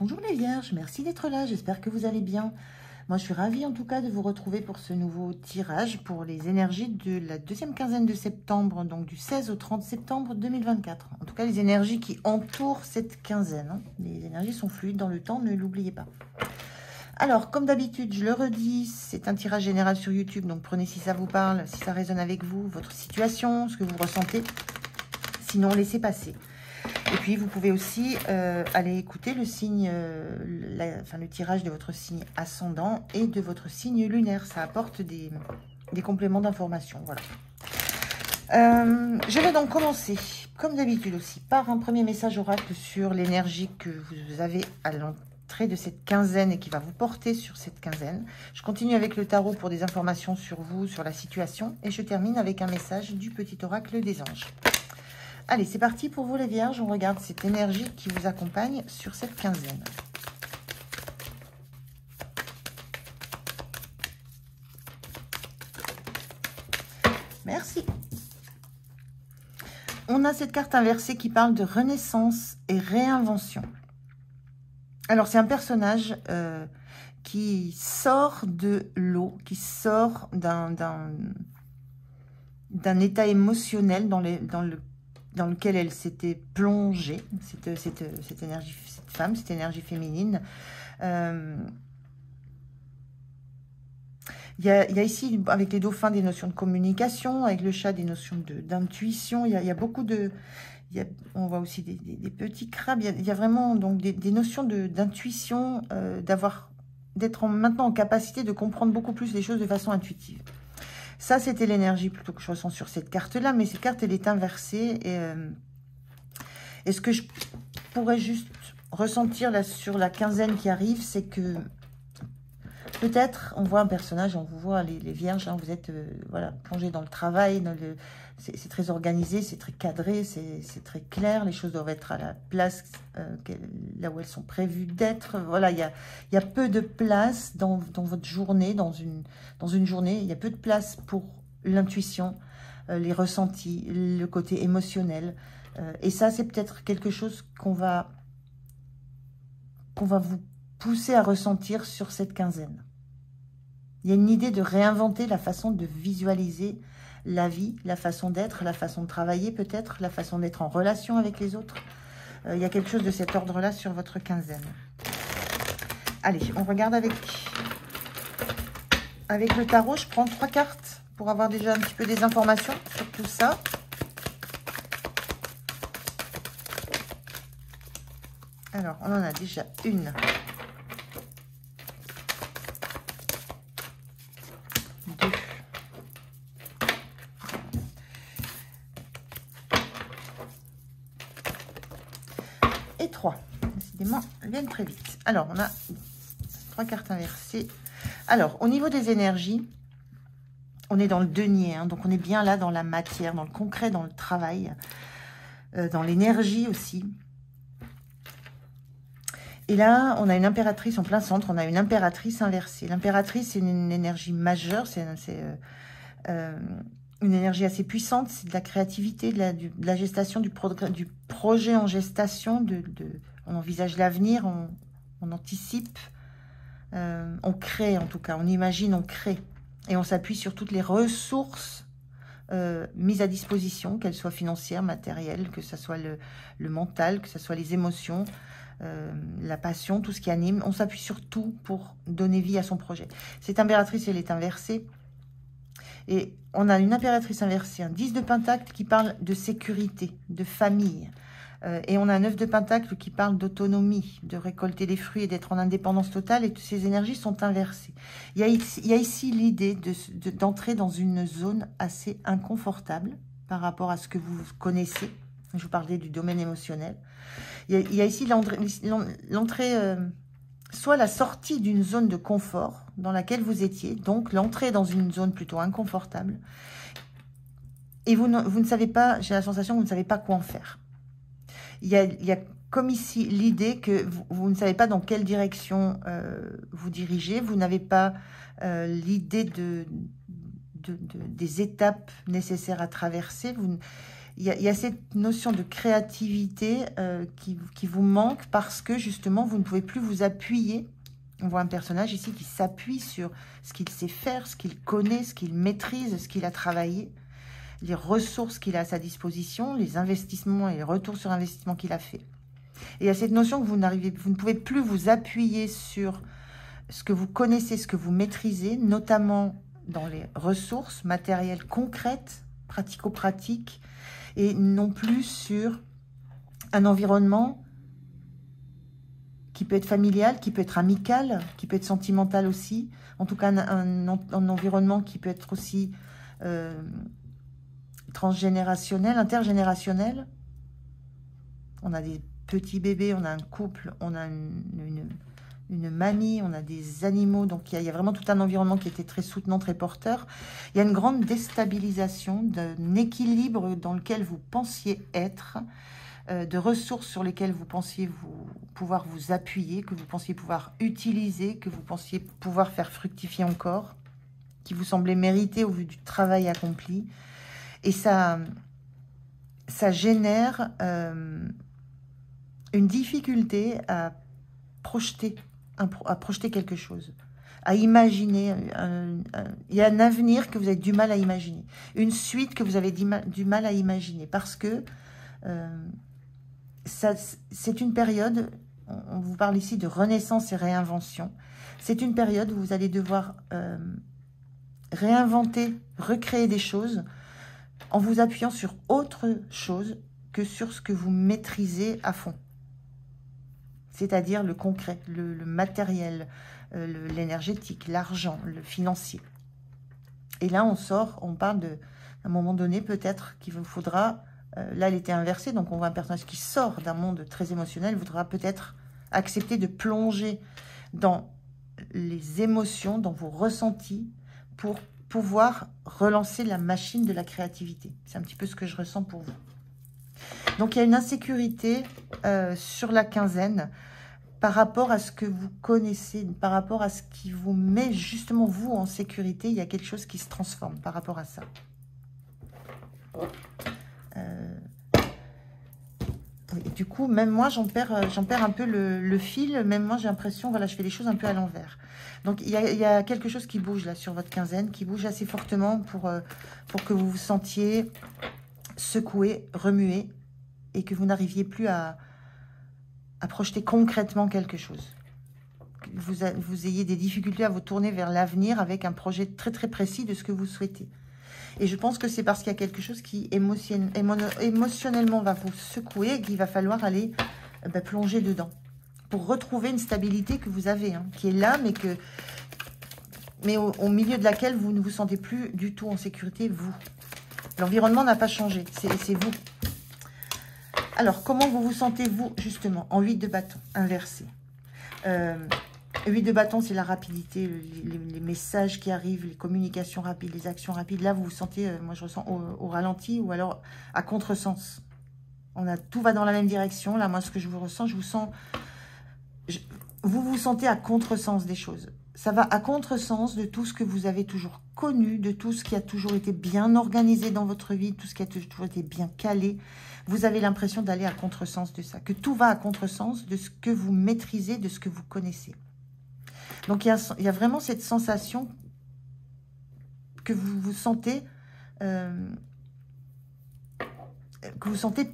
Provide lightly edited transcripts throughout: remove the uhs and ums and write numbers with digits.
Bonjour les vierges, merci d'être là, j'espère que vous allez bien. Moi je suis ravie en tout cas de vous retrouver pour ce nouveau tirage pour les énergies de la deuxième quinzaine de septembre, donc du 16 au 30 septembre 2024. En tout cas les énergies qui entourent cette quinzaine, hein. Les énergies sont fluides dans le temps, ne l'oubliez pas. Alors comme d'habitude, je le redis, c'est un tirage général sur YouTube, donc prenez si ça vous parle, si ça résonne avec vous, votre situation, ce que vous ressentez. Sinon laissez passer. Et puis, vous pouvez aussi aller écouter le signe, le tirage de votre signe ascendant et de votre signe lunaire. Ça apporte des compléments d'information. Voilà. Je vais donc commencer, comme d'habitude aussi, par un premier message oracle sur l'énergie que vous avez à l'entrée de cette quinzaine et qui va vous porter sur cette quinzaine. Je continue avec le tarot pour des informations sur vous, sur la situation. Et je termine avec un message du petit oracle des anges. Allez, c'est parti pour vous les vierges. On regarde cette énergie qui vous accompagne sur cette quinzaine. Merci. On a cette carte inversée qui parle de renaissance et réinvention. Alors, c'est un personnage qui sort de l'eau, qui sort d'un état émotionnel dans lequel elle s'était plongée, cette énergie, cette femme, cette énergie féminine. Il y a ici, avec les dauphins, des notions de communication, avec le chat, des notions d'intuition. Il y a beaucoup de... on voit aussi des petits crabes. Il y a vraiment donc, des notions d'intuition, d'être maintenant en capacité de comprendre beaucoup plus les choses de façon intuitive. Ça, c'était l'énergie plutôt que je ressens sur cette carte-là, mais cette carte, elle est inversée. Et ce que je pourrais juste ressentir là sur la quinzaine qui arrive, c'est que peut-être, on voit un personnage, on vous voit les vierges, hein, vous êtes voilà, plongés dans le travail, c'est très organisé, c'est très cadré, c'est très clair, les choses doivent être à la place là où elles sont prévues d'être. Voilà, il y a peu de place dans votre journée, dans une journée, il y a peu de place pour l'intuition, les ressentis, le côté émotionnel. Et ça, c'est peut-être quelque chose qu'on va vous pousser à ressentir sur cette quinzaine. Il y a une idée de réinventer la façon de visualiser la vie, la façon d'être, la façon de travailler peut-être, la façon d'être en relation avec les autres. Il y a quelque chose de cet ordre-là sur votre quinzaine. Allez, on regarde avec le tarot. Je prends 3 cartes pour avoir déjà un petit peu des informations sur tout ça. Alors, on en a déjà une. 2. Et 3. Décidément, elles viennent très vite. Alors, on a 3 cartes inversées. Alors, au niveau des énergies, on est dans le denier, hein, donc on est bien là dans la matière, dans le concret, dans le travail, dans l'énergie aussi. Et là, on a une impératrice en plein centre, on a une impératrice inversée. L'impératrice, c'est une énergie majeure, c'est une énergie assez puissante, c'est de la créativité, de la gestation, du projet en gestation, on envisage l'avenir, on anticipe, on crée en tout cas, on imagine, on crée. Et on s'appuie sur toutes les ressources mises à disposition, qu'elles soient financières, matérielles, que ce soit le mental, que ce soit les émotions, la passion, tout ce qui anime. On s'appuie sur tout pour donner vie à son projet. Cette impératrice, elle est inversée. Et on a une impératrice inversée, un 10 de pentacle qui parle de sécurité, de famille. Et on a un 9 de pentacle qui parle d'autonomie, de récolter les fruits et d'être en indépendance totale. Et toutes ces énergies sont inversées. Il y a ici l'idée d'entrer dans une zone assez inconfortable par rapport à ce que vous connaissez. Je vous parlais du domaine émotionnel. Il y a ici l'entrée, soit la sortie d'une zone de confort dans laquelle vous étiez, donc l'entrée dans une zone plutôt inconfortable. Et vous ne savez pas, j'ai la sensation que vous ne savez pas quoi en faire. Il y a comme ici l'idée que vous ne savez pas dans quelle direction vous dirigez, vous n'avez pas l'idée des étapes nécessaires à traverser, il y a cette notion de créativité qui vous manque parce que justement, vous ne pouvez plus vous appuyer. On voit un personnage ici qui s'appuie sur ce qu'il sait faire, ce qu'il connaît, ce qu'il maîtrise, ce qu'il a travaillé, les ressources qu'il a à sa disposition, les investissements et les retours sur investissement qu'il a fait. Et il y a cette notion que vous ne pouvez plus vous appuyer sur ce que vous connaissez, ce que vous maîtrisez, notamment dans les ressources matérielles concrètes, pratico-pratiques, et non plus sur un environnement qui peut être familial, qui peut être amical, qui peut être sentimental aussi. En tout cas, un environnement qui peut être aussi transgénérationnel, intergénérationnel. On a des petits bébés, on a un couple, on a une mamie, on a des animaux. Donc, il y a vraiment tout un environnement qui était très soutenant, très porteur. Il y a une grande déstabilisation d'un équilibre dans lequel vous pensiez être, de ressources sur lesquelles vous pensiez pouvoir vous appuyer, que vous pensiez pouvoir utiliser, que vous pensiez pouvoir faire fructifier encore, qui vous semblait mériter au vu du travail accompli. Et ça génère une difficulté à projeter quelque chose, à imaginer. Il y a un avenir que vous avez du mal à imaginer, une suite que vous avez du mal à imaginer, parce que c'est une période, on vous parle ici de renaissance et réinvention, c'est une période où vous allez devoir réinventer, recréer des choses en vous appuyant sur autre chose que sur ce que vous maîtrisez à fond. C'est-à-dire le concret, le matériel, l'énergétique, l'argent, le financier. Et là, on parle à un moment donné, peut-être qu'il vous faudra, là, elle était inversée, donc on voit un personnage qui sort d'un monde très émotionnel, il faudra peut-être accepter de plonger dans les émotions, dans vos ressentis, pour pouvoir relancer la machine de la créativité. C'est un petit peu ce que je ressens pour vous. Donc, il y a une insécurité sur la quinzaine par rapport à ce que vous connaissez, par rapport à ce qui vous met justement vous en sécurité. Il y a quelque chose qui se transforme par rapport à ça. Et du coup, même moi, j'en perds un peu le fil. Même moi, j'ai l'impression, voilà, je fais les choses un peu à l'envers. Donc, il y a quelque chose qui bouge là sur votre quinzaine, qui bouge assez fortement pour que vous vous sentiez secoué, remué, et que vous n'arriviez plus à projeter concrètement quelque chose. Vous ayez des difficultés à vous tourner vers l'avenir avec un projet très très précis de ce que vous souhaitez. Et je pense que c'est parce qu'il y a quelque chose qui émotionnellement va vous secouer et qu'il va falloir aller plonger dedans pour retrouver une stabilité que vous avez, hein, qui est là, mais au milieu de laquelle vous ne vous sentez plus du tout en sécurité, vous. L'environnement n'a pas changé, c'est vous. Alors, comment vous vous sentez, vous, justement, en 8 de bâton, inversé 8 de bâton, c'est la rapidité, les messages qui arrivent, les communications rapides, les actions rapides. Là, vous vous sentez, moi je ressens au ralenti ou alors à contresens. Tout va dans la même direction. Là, moi, ce que je vous ressens, je vous sens... vous vous sentez à contresens des choses. Ça va à contresens de tout ce que vous avez toujours connu, de tout ce qui a toujours été bien organisé dans votre vie, tout ce qui a toujours été bien calé. Vous avez l'impression d'aller à contresens de ça, que tout va à contresens de ce que vous maîtrisez, de ce que vous connaissez. Donc, il y a vraiment cette sensation que vous vous sentez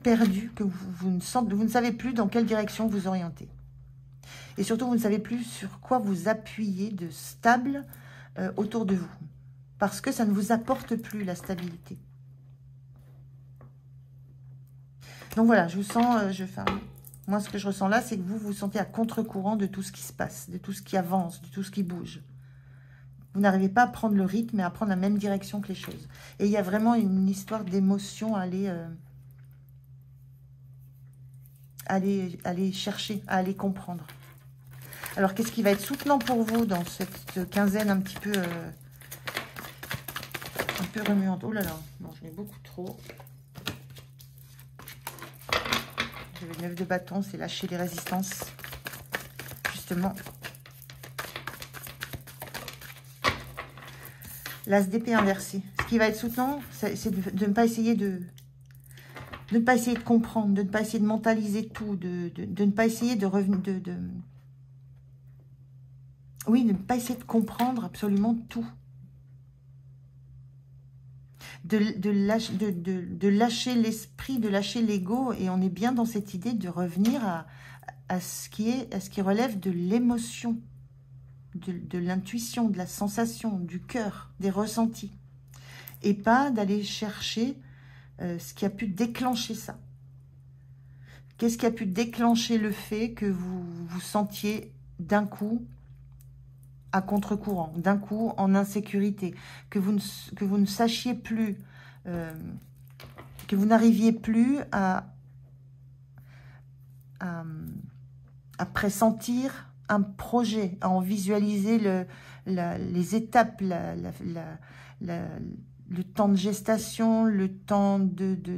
perdu, que vous ne savez plus dans quelle direction vous orienter. Et surtout, vous ne savez plus sur quoi vous appuyer de stable autour de vous. Parce que ça ne vous apporte plus la stabilité. Donc voilà, je vous sens... moi, ce que je ressens là, c'est que vous vous sentez à contre-courant de tout ce qui se passe, de tout ce qui avance, de tout ce qui bouge. Vous n'arrivez pas à prendre le rythme et à prendre la même direction que les choses. Et il y a vraiment une histoire d'émotion à aller chercher, à aller comprendre. Alors, qu'est-ce qui va être soutenant pour vous dans cette quinzaine un petit peu remuante? Oh là là, non, je mets beaucoup trop. J'avais le 9 de bâton, c'est lâcher les résistances. Justement. L'as d'épée inversé. Ce qui va être soutenant, c'est de ne pas essayer de de ne pas essayer de comprendre, de ne pas essayer de mentaliser tout, de ne pas essayer de revenir, oui, de ne pas essayer de comprendre absolument tout. De lâcher l'esprit, de lâcher l'ego, et on est bien dans cette idée de revenir à ce qui relève de l'émotion, de l'intuition, de la sensation, du cœur, des ressentis, et pas d'aller chercher ce qui a pu déclencher ça. Qu'est-ce qui a pu déclencher le fait que vous vous sentiez d'un coup à contre-courant, d'un coup en insécurité, que vous ne sachiez plus, que vous n'arriviez plus à pressentir un projet, à en visualiser les étapes, le temps de gestation, le temps de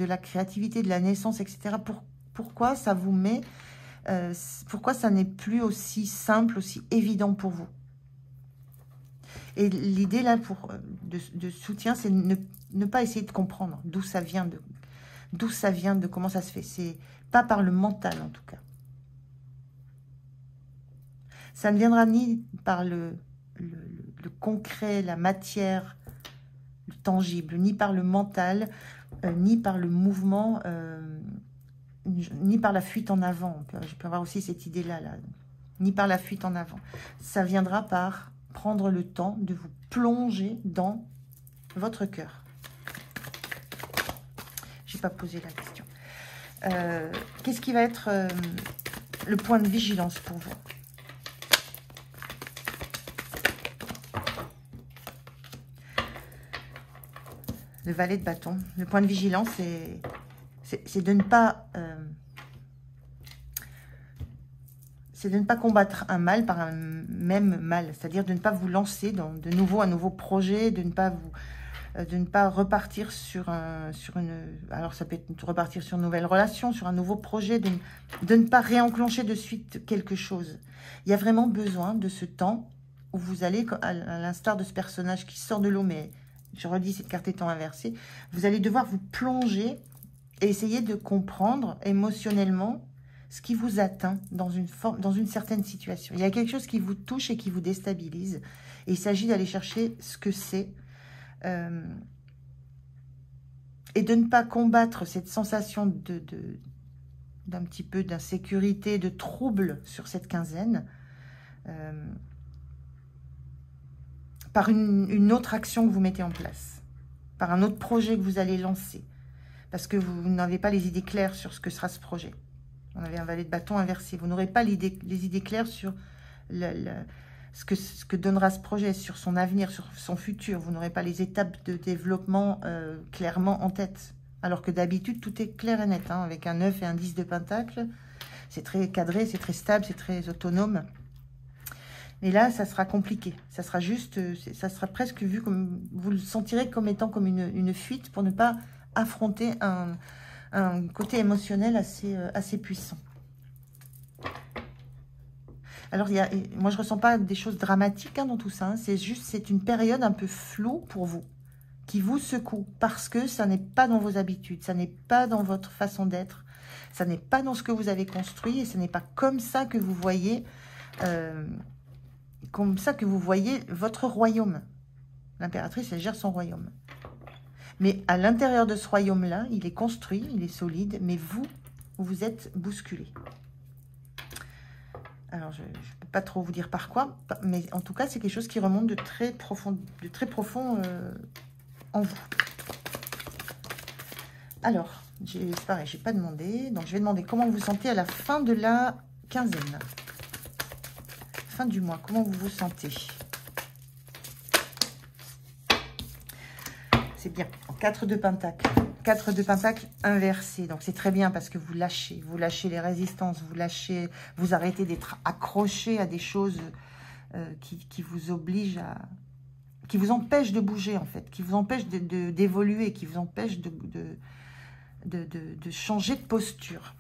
la créativité, de la naissance, etc. Pourquoi ça vous met... pourquoi ça n'est plus aussi simple, aussi évident pour vous? Et l'idée là de soutien, c'est ne pas essayer de comprendre d'où ça vient, de comment ça se fait. C'est pas par le mental en tout cas. Ça ne viendra ni par le concret, la matière, le tangible, ni par le mental, ni par le mouvement, ni par la fuite en avant. Je peux avoir aussi cette idée-là, ni par la fuite en avant. Ça viendra par prendre le temps de vous plonger dans votre cœur. Je n'ai pas posé la question. Qu'est-ce qui va être le point de vigilance pour vous? Le valet de bâton. Le point de vigilance, c'est de ne pas... c'est de ne pas combattre un mal par un même mal. C'est-à-dire de ne pas vous lancer dans de nouveau un nouveau projet, de ne pas repartir sur une... Alors ça peut être repartir sur une nouvelle relation, sur un nouveau projet, de ne pas réenclencher de suite quelque chose. Il y a vraiment besoin de ce temps où vous allez, à l'instar de ce personnage qui sort de l'eau, mais je redis, cette carte étant inversée, vous allez devoir vous plonger et essayer de comprendre émotionnellement ce qui vous atteint dans une certaine situation. Il y a quelque chose qui vous touche et qui vous déstabilise. Et il s'agit d'aller chercher ce que c'est. Et de ne pas combattre cette sensation d'un petit peu d'insécurité, de trouble sur cette quinzaine, par une autre action que vous mettez en place, par un autre projet que vous allez lancer, parce que vous n'avez pas les idées claires sur ce que sera ce projet. On avait un valet de bâton inversé. Vous n'aurez pas les idées claires sur ce que donnera ce projet, sur son avenir, sur son futur. Vous n'aurez pas les étapes de développement clairement en tête. Alors que d'habitude, tout est clair et net. Hein, avec un 9 et un 10 de pentacle, c'est très cadré, c'est très stable, c'est très autonome. Mais là, ça sera compliqué. Ça sera juste, ça sera presque vu comme... Vous le sentirez comme étant comme une fuite pour ne pas affronter un côté émotionnel assez puissant. Alors, moi, je ne ressens pas des choses dramatiques dans tout ça. Hein. C'est une période un peu floue pour vous, qui vous secoue, parce que ça n'est pas dans vos habitudes, ça n'est pas dans votre façon d'être, ça n'est pas dans ce que vous avez construit, et ce n'est pas comme ça que vous voyez... votre royaume. L'impératrice, elle gère son royaume. Mais à l'intérieur de ce royaume-là, il est construit, il est solide, mais vous êtes bousculé. Alors, je ne peux pas trop vous dire par quoi, mais en tout cas, c'est quelque chose qui remonte de très profond en vous. Alors, c'est pareil, je n'ai pas demandé, donc je vais demander comment vous vous sentez à la fin de la quinzaine. Fin du mois, comment vous vous sentez? C'est bien. 4 de pentacle. 4 de pentacle inversé. Donc, c'est très bien parce que vous lâchez les résistances, vous arrêtez d'être accroché à des choses qui vous obligent qui vous empêchent de bouger, en fait, qui vous empêchent d'évoluer, qui vous empêchent de changer de posture.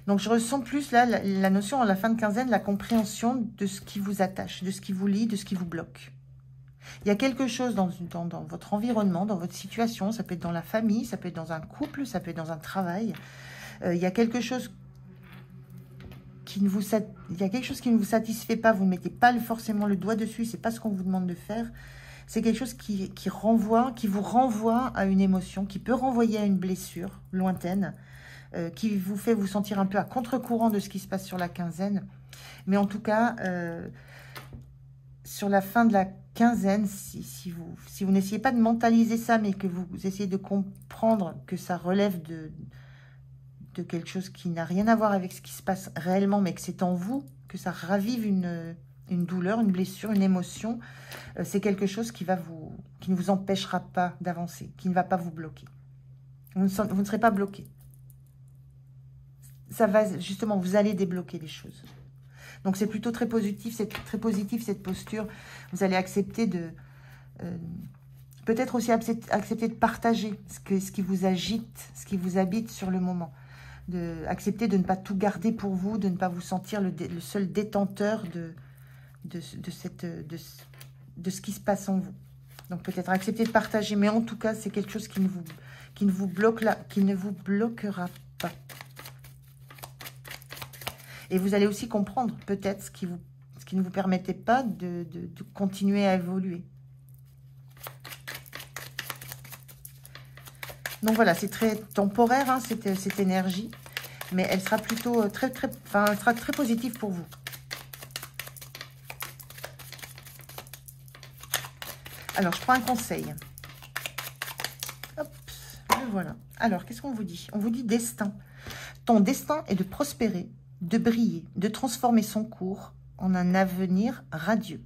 Donc, je ressens plus, là, la notion, à la fin de quinzaine, la compréhension de ce qui vous attache, de ce qui vous lie, de ce qui vous bloque. Il y a quelque chose dans votre environnement, dans votre situation, ça peut être dans la famille, ça peut être dans un couple, ça peut être dans un travail. Il y a quelque chose qui ne vous satisfait pas, vous ne mettez pas forcément le doigt dessus, c'est pas ce qu'on vous demande de faire. C'est quelque chose qui vous renvoie à une émotion, qui peut renvoyer à une blessure lointaine, qui vous fait vous sentir un peu à contre-courant de ce qui se passe sur la quinzaine. Mais en tout cas, sur la fin de la quinzaine, si vous n'essayez pas de mentaliser ça, mais que vous essayez de comprendre que ça relève de quelque chose qui n'a rien à voir avec ce qui se passe réellement, mais que c'est en vous, que ça ravive une douleur, une blessure, une émotion, c'est quelque chose qui ne vous empêchera pas d'avancer, qui ne va pas vous bloquer. Vous ne serez pas bloqué. Ça va, justement, vous allez débloquer les choses. Donc, c'est plutôt très positif, cette posture. Vous allez accepter peut-être aussi accepter de partager ce qui vous agite, ce qui vous habite sur le moment. Accepter de ne pas tout garder pour vous, de ne pas vous sentir le seul détenteur de ce qui se passe en vous. Donc, peut-être accepter de partager, mais en tout cas, c'est quelque chose qui ne vous bloquera pas. Et vous allez aussi comprendre peut-être ce qui ne vous permettait pas de continuer à évoluer. Donc voilà, c'est très temporaire, hein, cette énergie, mais elle sera plutôt elle sera très positive pour vous. Alors, je prends un conseil. Hop, le voilà. Alors, qu'est-ce qu'on vous dit? On vous dit destin. Ton destin est de prospérer, de briller, de transformer son cours en un avenir radieux.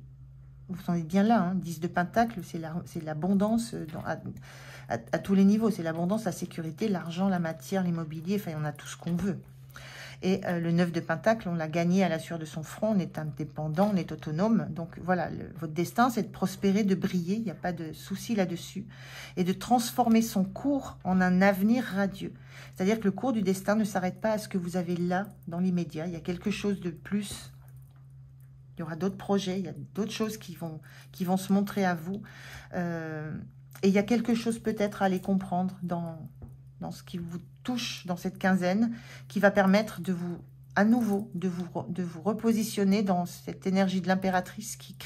Vous en êtes bien là, hein, 10 de Pentacle, c'est l'abondance à tous les niveaux. C'est l'abondance, la sécurité, l'argent, la matière, l'immobilier, enfin, on a tout ce qu'on veut. Et le 9 de Pentacle, on l'a gagné à la sueur de son front, on est indépendant, on est autonome. Donc voilà, votre destin, c'est de prospérer, de briller, il n'y a pas de souci là-dessus. Et de transformer son cours en un avenir radieux. C'est-à-dire que le cours du destin ne s'arrête pas à ce que vous avez là, dans l'immédiat. Il y a quelque chose de plus. Il y aura d'autres projets, il y a d'autres choses qui vont se montrer à vous. Et il y a quelque chose peut-être à aller comprendre dans ce qui vous touche dans cette quinzaine, qui va permettre à nouveau de vous repositionner dans cette énergie de l'impératrice qui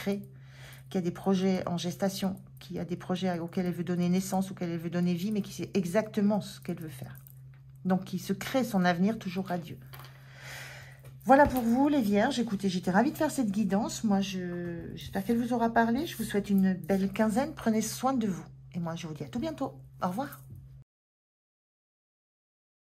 a des projets en gestation, qui a des projets auxquels elle veut donner naissance, auxquels elle veut donner vie, mais qui sait exactement ce qu'elle veut faire. Donc, qui se crée son avenir toujours radieux. Voilà pour vous, les Vierges. Écoutez, j'étais ravie de faire cette guidance. Moi, j'espère qu'elle vous aura parlé. Je vous souhaite une belle quinzaine. Prenez soin de vous. Et moi, je vous dis à tout bientôt. Au revoir.